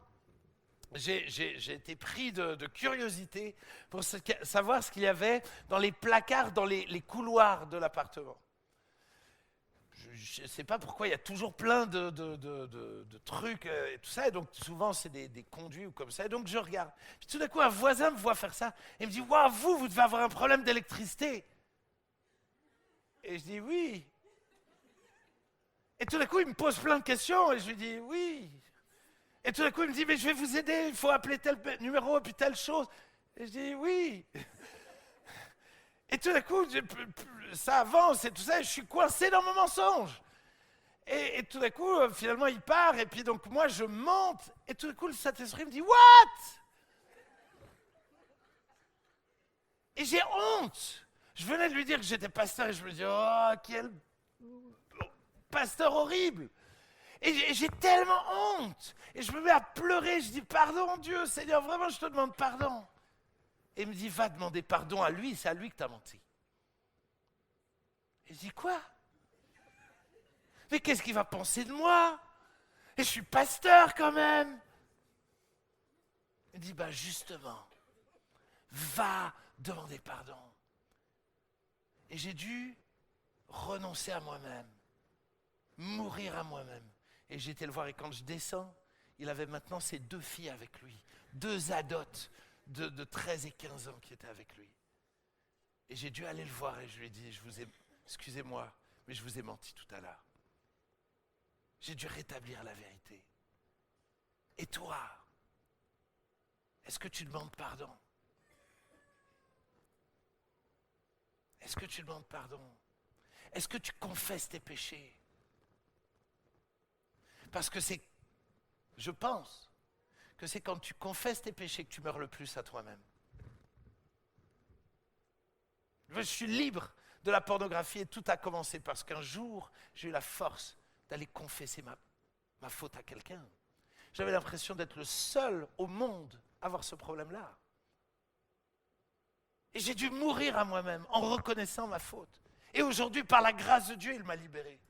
j'ai été pris de curiosité pour savoir ce qu'il y avait dans les placards, dans les couloirs de l'appartement. Je ne sais pas pourquoi, il y a toujours plein de trucs et tout ça, et donc souvent c'est des conduits ou comme ça, et donc je regarde. Puis tout d'un coup, un voisin me voit faire ça, et me dit « Waouh, vous devez avoir un problème d'électricité !» Et je dis « Oui !» Et tout d'un coup, il me pose plein de questions et je lui dis oui. Et tout d'un coup, il me dit, mais je vais vous aider, il faut appeler tel numéro, puis telle chose. Et je dis oui. Et tout d'un coup, ça avance et tout ça, et je suis coincé dans mon mensonge. Et tout d'un coup, finalement, il part, et puis donc moi, je monte, et tout d'un coup, le Saint-Esprit me dit, what? Et j'ai honte. Je venais de lui dire que j'étais pasteur, et je me dis, oh, quel pasteur horrible. Et j'ai tellement honte. Et je me mets à pleurer. Je dis, pardon Dieu, Seigneur, vraiment, je te demande pardon. Et il me dit, va demander pardon à lui, c'est à lui que tu as menti. Et je dis, quoi? Mais qu'est-ce qu'il va penser de moi? Et je suis pasteur quand même. Il dit, bah justement, va demander pardon. Et j'ai dû renoncer à moi-même. Mourir à moi-même. Et j'ai été le voir, et quand je descends, il avait maintenant ses 2 filles avec lui, 2 adotes de 13 et 15 ans qui étaient avec lui. Et j'ai dû aller le voir et je lui ai dit, excusez-moi, mais je vous ai menti tout à l'heure. J'ai dû rétablir la vérité. Et toi, est-ce que tu demandes pardon? Est-ce que tu demandes pardon? Est-ce que tu confesses tes péchés? Parce que je pense que c'est quand tu confesses tes péchés que tu meurs le plus à toi-même. Je suis libre de la pornographie et tout a commencé parce qu'un jour, j'ai eu la force d'aller confesser ma faute à quelqu'un. J'avais l'impression d'être le seul au monde à avoir ce problème-là. Et j'ai dû mourir à moi-même en reconnaissant ma faute. Et aujourd'hui, par la grâce de Dieu, il m'a libéré.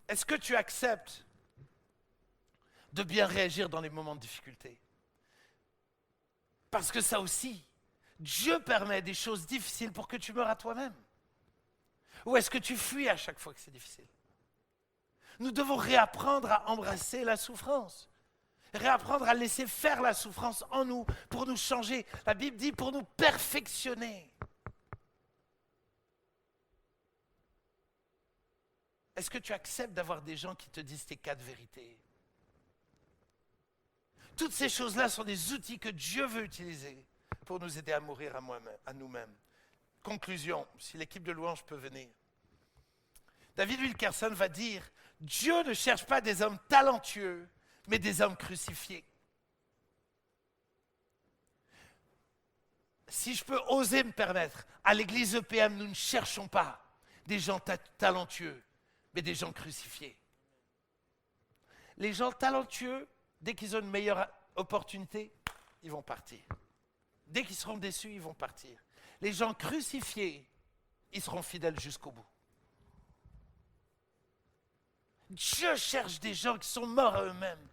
Est-ce que tu acceptes de bien réagir dans les moments de difficulté? Parce que ça aussi, Dieu permet des choses difficiles pour que tu meures à toi-même. Ou est-ce que tu fuis à chaque fois que c'est difficile? Nous devons réapprendre à embrasser la souffrance. Réapprendre à laisser faire la souffrance en nous pour nous changer. La Bible dit pour nous perfectionner. Est-ce que tu acceptes d'avoir des gens qui te disent tes 4 vérités? Toutes ces choses-là sont des outils que Dieu veut utiliser pour nous aider à mourir à nous-mêmes. Conclusion, si l'équipe de louange peut venir. David Wilkerson va dire, Dieu ne cherche pas des hommes talentueux, mais des hommes crucifiés. Si je peux oser me permettre, à l'église EPM, nous ne cherchons pas des gens talentueux, mais des gens crucifiés. Les gens talentueux, dès qu'ils ont une meilleure opportunité, ils vont partir. Dès qu'ils seront déçus, ils vont partir. Les gens crucifiés, ils seront fidèles jusqu'au bout. Dieu cherche des gens qui sont morts à eux-mêmes.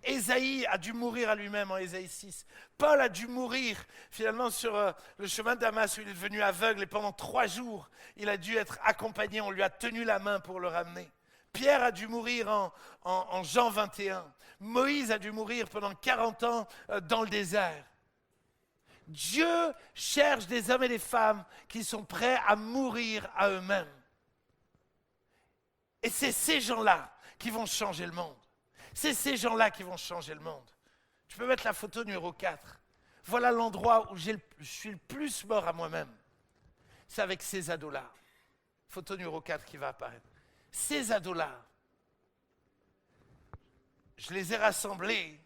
Ésaïe a dû mourir à lui-même en Ésaïe 6. Paul a dû mourir finalement sur le chemin de Damas où il est devenu aveugle et pendant 3 jours, il a dû être accompagné, on lui a tenu la main pour le ramener. Pierre a dû mourir en Jean 21. Moïse a dû mourir pendant 40 ans dans le désert. Dieu cherche des hommes et des femmes qui sont prêts à mourir à eux-mêmes. Et c'est ces gens-là qui vont changer le monde. C'est ces gens-là qui vont changer le monde. Tu peux mettre la photo numéro 4. Voilà l'endroit où je suis le plus mort à moi-même. C'est avec ces ados-là. Photo numéro 4 qui va apparaître. Ces ados-là, je les ai rassemblés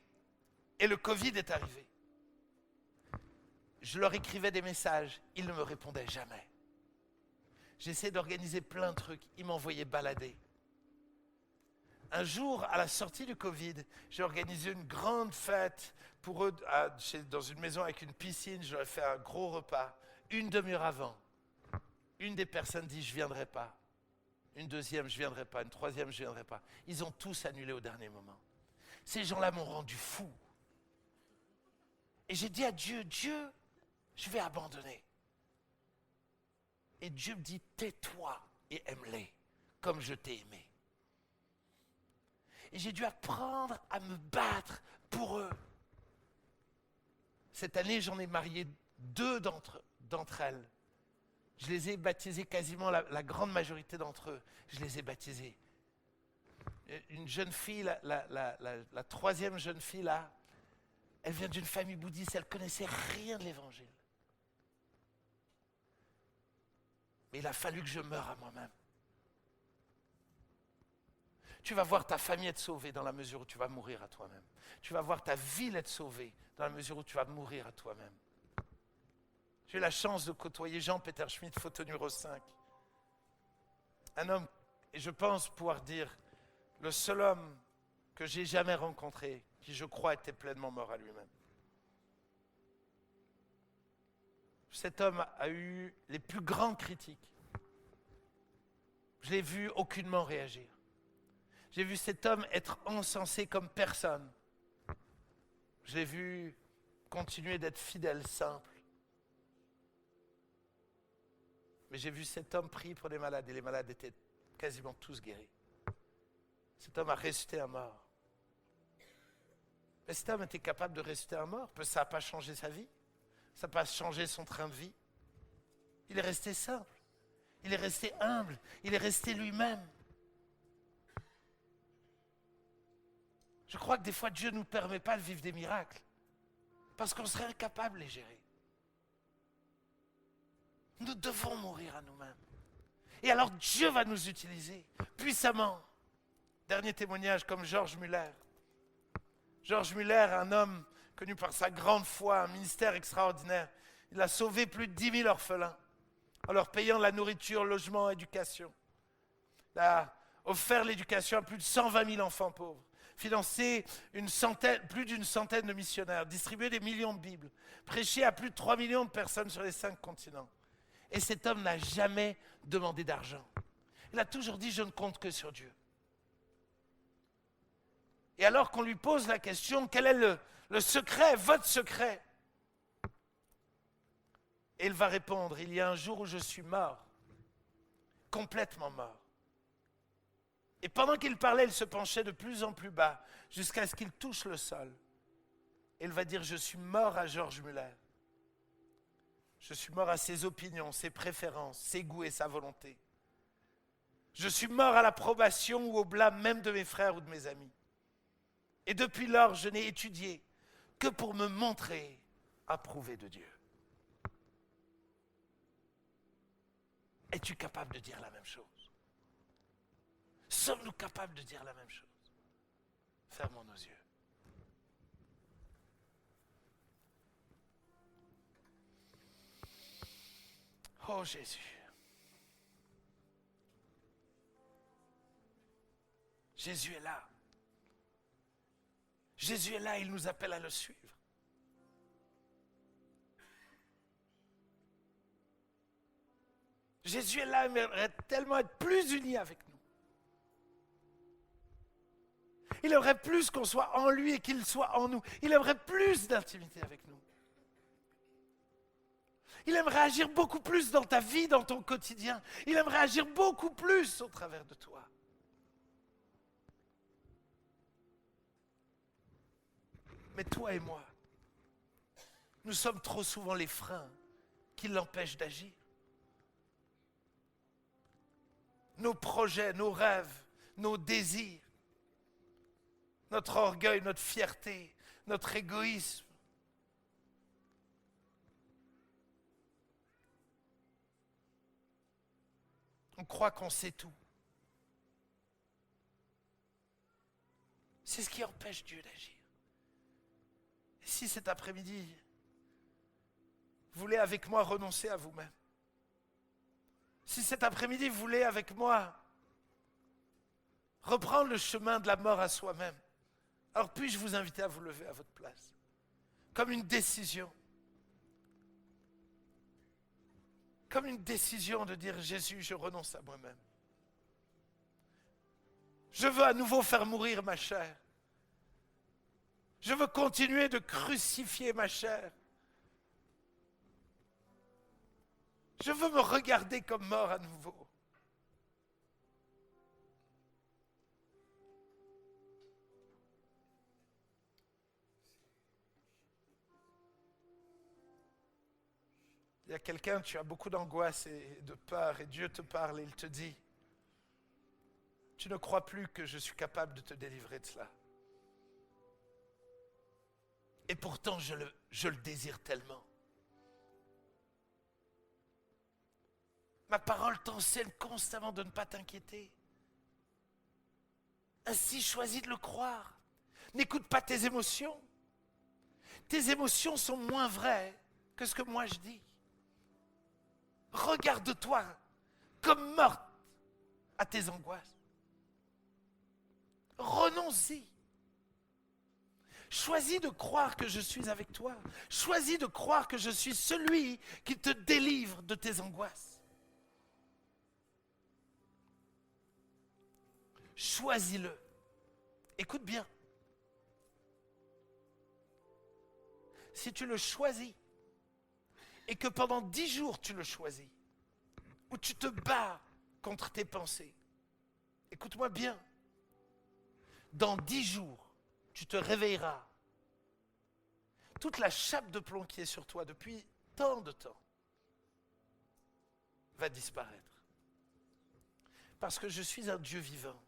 et le Covid est arrivé. Je leur écrivais des messages, ils ne me répondaient jamais. J'essayais d'organiser plein de trucs, ils m'envoyaient balader. Un jour, à la sortie du Covid, j'ai organisé une grande fête pour eux dans une maison avec une piscine. Je leur ai fait un gros repas. Une demi-heure avant, une des personnes dit « je ne viendrai pas ». Une deuxième « je ne viendrai pas ». Une troisième « je ne viendrai pas ». Ils ont tous annulé au dernier moment. Ces gens-là m'ont rendu fou. Et j'ai dit à Dieu « Dieu, je vais abandonner ». Et Dieu me dit « tais-toi et aime-les comme je t'ai aimé ». Et j'ai dû apprendre à me battre pour eux. Cette année, j'en ai marié 2 d'entre elles. Je les ai baptisées quasiment, la grande majorité d'entre eux, je les ai baptisées. Une jeune fille, la 3e jeune fille là, elle vient d'une famille bouddhiste, elle ne connaissait rien de l'évangile. Mais il a fallu que je meure à moi-même. Tu vas voir ta famille être sauvée dans la mesure où tu vas mourir à toi-même. Tu vas voir ta ville être sauvée dans la mesure où tu vas mourir à toi-même. J'ai eu la chance de côtoyer Jean-Peter Schmidt, photo numéro 5. Un homme, et je pense pouvoir dire, le seul homme que j'ai jamais rencontré, qui je crois était pleinement mort à lui-même. Cet homme a eu les plus grandes critiques. Je l'ai vu aucunement réagir. J'ai vu cet homme être encensé comme personne. Je l'ai vu continuer d'être fidèle, simple. Mais j'ai vu cet homme prier pour les malades et les malades étaient quasiment tous guéris. Cet homme a ressuscité un mort. Mais cet homme était capable de ressusciter un mort. Ça n'a pas changé sa vie. Ça n'a pas changé son train de vie. Il est resté simple. Il est resté humble. Il est resté lui-même. Je crois que des fois, Dieu ne nous permet pas de vivre des miracles parce qu'on serait incapable de les gérer. Nous devons mourir à nous-mêmes. Et alors Dieu va nous utiliser puissamment. Dernier témoignage comme George Muller. George Muller, un homme connu par sa grande foi, un ministère extraordinaire. Il a sauvé plus de 10 000 orphelins en leur payant la nourriture, logement, éducation. Il a offert l'éducation à plus de 120 000 enfants pauvres. Financé plus d'une centaine de missionnaires, distribué des millions de Bibles, prêché à plus de 3 millions de personnes sur les 5 continents. Et cet homme n'a jamais demandé d'argent. Il a toujours dit « je ne compte que sur Dieu ». Et alors qu'on lui pose la question « quel est le secret, votre secret ?» Et il va répondre « il y a un jour où je suis mort, complètement mort. » Et pendant qu'il parlait, il se penchait de plus en plus bas, jusqu'à ce qu'il touche le sol. Et il va dire, je suis mort à George Muller. Je suis mort à ses opinions, ses préférences, ses goûts et sa volonté. Je suis mort à l'approbation ou au blâme même de mes frères ou de mes amis. Et depuis lors, je n'ai étudié que pour me montrer approuvé de Dieu. Es-tu capable de dire la même chose? Sommes-nous capables de dire la même chose? Fermons nos yeux. Oh Jésus. Jésus est là. Jésus est là, il nous appelle à le suivre. Jésus est là, il aimerait tellement être plus uni avec nous. Il aimerait plus qu'on soit en lui et qu'il soit en nous. Il aimerait plus d'intimité avec nous. Il aimerait agir beaucoup plus dans ta vie, dans ton quotidien. Il aimerait agir beaucoup plus au travers de toi. Mais toi et moi, nous sommes trop souvent les freins qui l'empêchent d'agir. Nos projets, nos rêves, nos désirs, notre orgueil, notre fierté, notre égoïsme. On croit qu'on sait tout. C'est ce qui empêche Dieu d'agir. Et si cet après-midi, vous voulez avec moi renoncer à vous-même, si cet après-midi vous voulez avec moi reprendre le chemin de la mort à soi-même, alors puis-je vous inviter à vous lever à votre place, comme une décision. Comme une décision de dire, Jésus, je renonce à moi-même. Je veux à nouveau faire mourir ma chair. Je veux continuer de crucifier ma chair. Je veux me regarder comme mort à nouveau. Il y a quelqu'un, tu as beaucoup d'angoisse et de peur et Dieu te parle et il te dit, tu ne crois plus que je suis capable de te délivrer de cela. Et pourtant, je le désire tellement. Ma parole t'enseigne constamment de ne pas t'inquiéter. Ainsi, choisis de le croire. N'écoute pas tes émotions. Tes émotions sont moins vraies que ce que moi je dis. Regarde-toi comme morte à tes angoisses. Renonce-y. Choisis de croire que je suis avec toi. Choisis de croire que je suis celui qui te délivre de tes angoisses. Choisis-le. Écoute bien. Si tu le choisis, et que pendant 10 jours tu le choisis, où tu te bats contre tes pensées, écoute-moi bien, dans 10 jours, tu te réveilleras, toute la chape de plomb qui est sur toi depuis tant de temps va disparaître. Parce que je suis un Dieu vivant.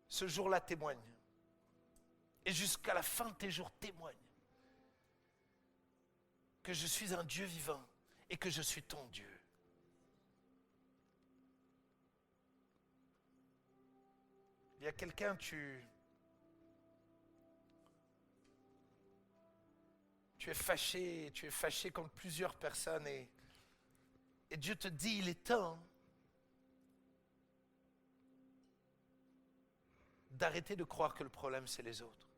Ce jour-là témoigne. Et jusqu'à la fin de tes jours témoigne que je suis un Dieu vivant et que je suis ton Dieu. Il y a quelqu'un, tu es fâché contre plusieurs personnes et Dieu te dit, il est temps d'arrêter de croire que le problème c'est les autres.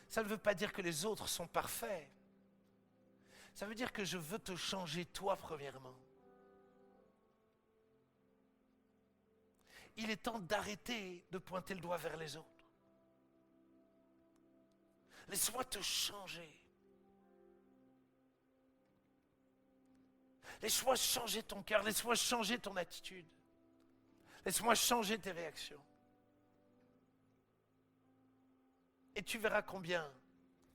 Ça ne veut pas dire que les autres sont parfaits. Ça veut dire que je veux te changer toi premièrement. Il est temps d'arrêter de pointer le doigt vers les autres. Laisse-moi te changer. Laisse-moi changer ton cœur, laisse-moi changer ton attitude. Laisse-moi changer tes réactions. Et tu verras combien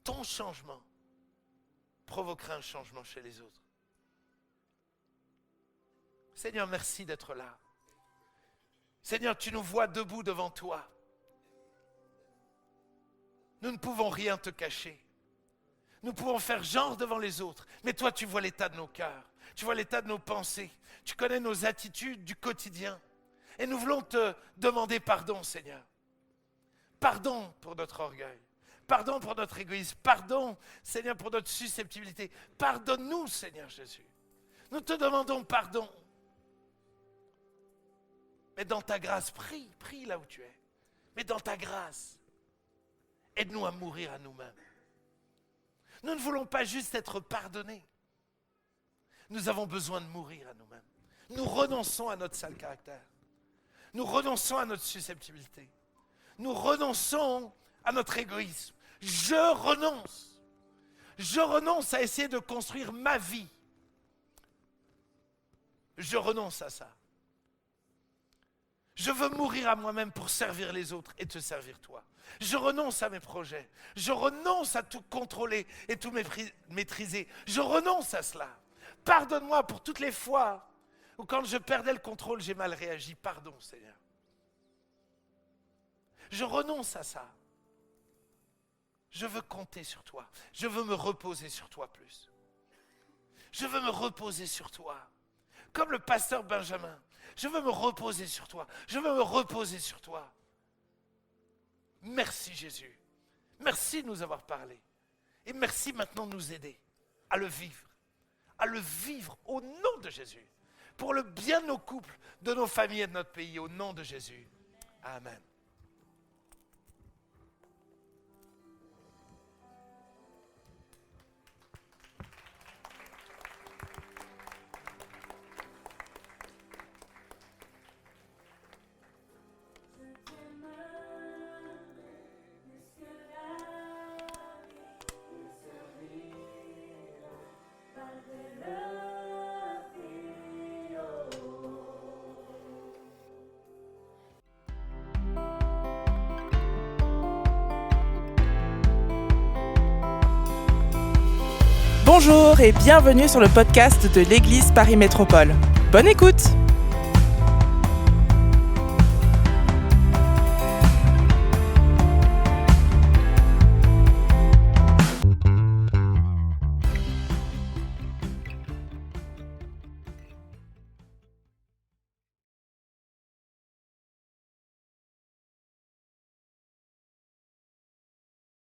ton changement provoquera un changement chez les autres. Seigneur, merci d'être là. Seigneur, tu nous vois debout devant toi. Nous ne pouvons rien te cacher. Nous pouvons faire genre devant les autres, mais toi tu vois l'état de nos cœurs, tu vois l'état de nos pensées, tu connais nos attitudes du quotidien. Et nous voulons te demander pardon, Seigneur. Pardon pour notre orgueil. Pardon pour notre égoïsme. Pardon, Seigneur, pour notre susceptibilité. Pardonne-nous, Seigneur Jésus. Nous te demandons pardon. Mais dans ta grâce, prie là où tu es. Mais dans ta grâce, aide-nous à mourir à nous-mêmes. Nous ne voulons pas juste être pardonnés. Nous avons besoin de mourir à nous-mêmes. Nous renonçons à notre sale caractère. Nous renonçons à notre susceptibilité. Nous renonçons à notre égoïsme. Je renonce. Je renonce à essayer de construire ma vie. Je renonce à ça. Je veux mourir à moi-même pour servir les autres et te servir toi. Je renonce à mes projets. Je renonce à tout contrôler et tout maîtriser. Je renonce à cela. Pardonne-moi pour toutes les fois où quand je perdais le contrôle, j'ai mal réagi. Pardon, Seigneur. Je renonce à ça. Je veux compter sur toi. Je veux me reposer sur toi plus. Je veux me reposer sur toi. Comme le pasteur Benjamin. Je veux me reposer sur toi. Je veux me reposer sur toi. Merci Jésus. Merci de nous avoir parlé. Et merci maintenant de nous aider à le vivre. À le vivre au nom de Jésus. Pour le bien de nos couples, de nos familles et de notre pays. Au nom de Jésus. Amen. Bonjour et bienvenue sur le podcast de l'Église Paris Métropole. Bonne écoute!